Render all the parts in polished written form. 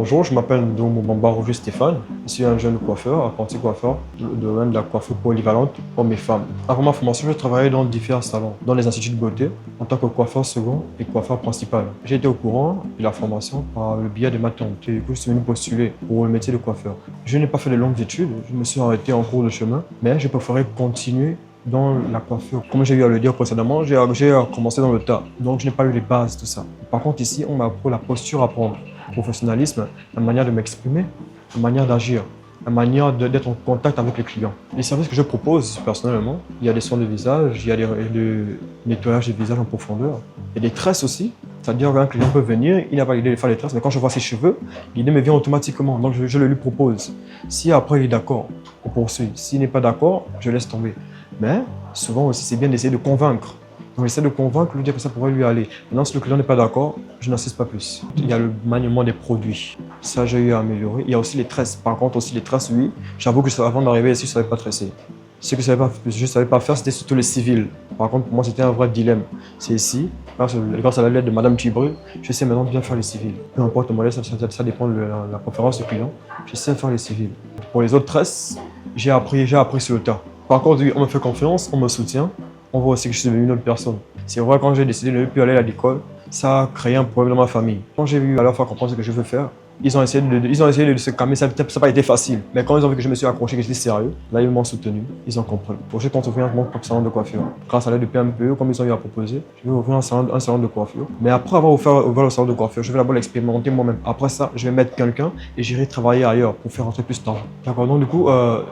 Bonjour, je m'appelle Ndomo Bamba Roger Stéphane. Je suis un jeune coiffeur, apprenti coiffeur, dans le domaine de la coiffure polyvalente hommes et femmes. Avant ma formation, j'ai travaillé dans différents salons, dans les instituts de beauté, en tant que coiffeur second et coiffeur principal. J'ai été au courant de la formation par le biais de ma tante. Et du coup, je suis venu postuler pour le métier de coiffeur. Je n'ai pas fait de longues études, je me suis arrêté en cours de chemin, mais j'ai préféré continuer dans la coiffure. Comme j'ai eu à le dire précédemment, j'ai commencé dans le tas, donc je n'ai pas eu les bases, tout ça. Par contre, ici, on m'a appris la posture à prendre, le professionnalisme, la manière de m'exprimer, la manière d'agir, la manière d'être en contact avec les clients. Les services que je propose personnellement, il y a des soins de visage, il y a des nettoyages de visage en profondeur, il y a des tresses aussi. C'est-à-dire qu'un client peut venir, il n'a pas l'idée de faire les tresses, mais quand je vois ses cheveux, l'idée me vient automatiquement, donc je le lui propose. Si après il est d'accord, on poursuit. S'il n'est pas d'accord, je laisse tomber. Mais souvent aussi, c'est bien d'essayer de convaincre. Donc j'essaie de convaincre, lui dire que ça pourrait lui aller. Maintenant, si le client n'est pas d'accord, je n'insiste pas plus. Il y a le maniement des produits. Ça, j'ai eu à améliorer. Il y a aussi les tresses. Par contre, aussi les tresses, oui. J'avoue que avant d'arriver ici, je ne savais pas tresser. Ce que je ne savais pas faire, c'était surtout les civils. Par contre, pour moi, c'était un vrai dilemme. C'est ici, grâce à la lettre de Madame Tibru, je sais maintenant bien faire les civils. Peu importe le modèle, ça dépend de la préférence du client. Je sais faire les civils. Pour les autres tresses, j'ai appris sur le tas. Par contre, on me fait confiance, on me soutient, on voit aussi que je suis devenu une autre personne. C'est vrai, quand j'ai décidé de ne plus aller à l'école, ça a créé un problème dans ma famille. Quand j'ai vu à leur faire comprendre ce que je veux faire, ils ont essayé de se calmer, ça n'a pas été facile. Mais quand ils ont vu que je me suis accroché, que j'étais sérieux, là ils m'ont soutenu, ils ont compris. Pour je compte ouvrir mon propre salon de coiffure. Grâce à l'aide de PMPE, comme ils ont eu à proposer, je vais ouvrir un salon de coiffure. Mais après avoir ouvert le salon de coiffure, je vais d'abord l'expérimenter moi-même. Après ça, je vais mettre quelqu'un et j'irai travailler ailleurs pour faire rentrer plus d'argent. D'accord, donc du coup,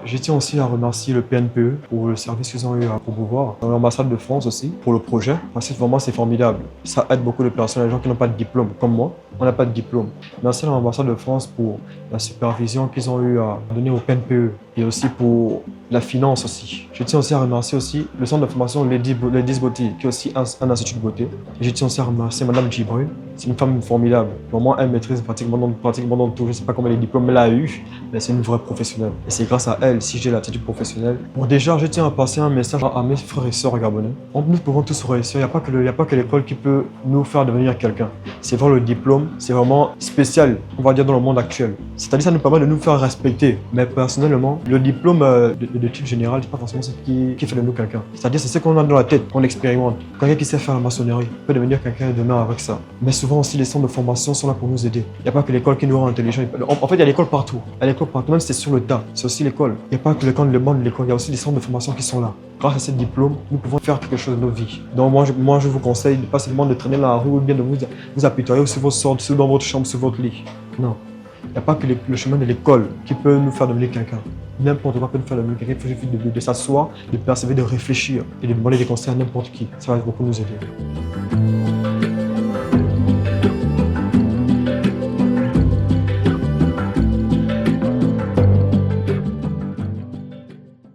je tiens aussi à remercier le PNPE pour le service qu'ils ont eu à promouvoir. L'ambassade de France aussi pour le projet. Parce que vraiment c'est formidable. Ça aide beaucoup de personnes, les gens qui n'ont pas de diplôme, comme moi. On n'a pas de diplôme. Merci à l'ambassade de France pour la supervision qu'ils ont eu à donner au PNPE et aussi pour la finance aussi. Je tiens aussi à remercier aussi le centre de formation Ladies Beauty, qui est aussi un institut de beauté. Et je tiens aussi à remercier Madame Tibru. C'est une femme formidable. Vraiment, elle maîtrise pratiquement dans tout. Je ne sais pas combien de diplômes elle a eu, mais c'est une vraie professionnelle. Et c'est grâce à elle si j'ai l'attitude professionnelle. Bon, déjà, je tiens à passer un message à mes frères et sœurs gabonais. Nous pouvons tous réussir. Il n'y a pas que l'école qui peut nous faire devenir quelqu'un. C'est vraiment le diplôme. C'est vraiment spécial, on va dire, dans le monde actuel. C'est-à-dire ça nous permet de nous faire respecter. Mais personnellement, le diplôme de type général, c'est pas forcément ce qui fait de nous quelqu'un. C'est-à-dire c'est ce qu'on a dans la tête, qu'on expérimente. Quelqu'un qui sait faire la maçonnerie peut devenir quelqu'un demain avec ça. Mais souvent aussi, les centres de formation sont là pour nous aider. Il n'y a pas que l'école qui nous rend intelligents. En fait, il y a l'école partout. Il y a l'école partout, même si c'est sur le tas. C'est aussi l'école. Il n'y a pas que l'école, le monde de l'école. Il y a aussi les centres de formation qui sont là. Grâce à ces diplômes, nous pouvons faire quelque chose de nos vies. Donc moi, je vous conseille de pas seulement de traîner dans la rue ou bien de vous apitoyer sur vos sortes, dans votre chambre, sur votre lit. Non. Il n'y a pas que le chemin de l'école qui peut nous faire devenir quelqu'un. N'importe quoi peut nous faire devenir quelqu'un. Il faut juste de s'asseoir, de persévérer, de réfléchir et de demander des conseils à n'importe qui. Ça va beaucoup nous aider.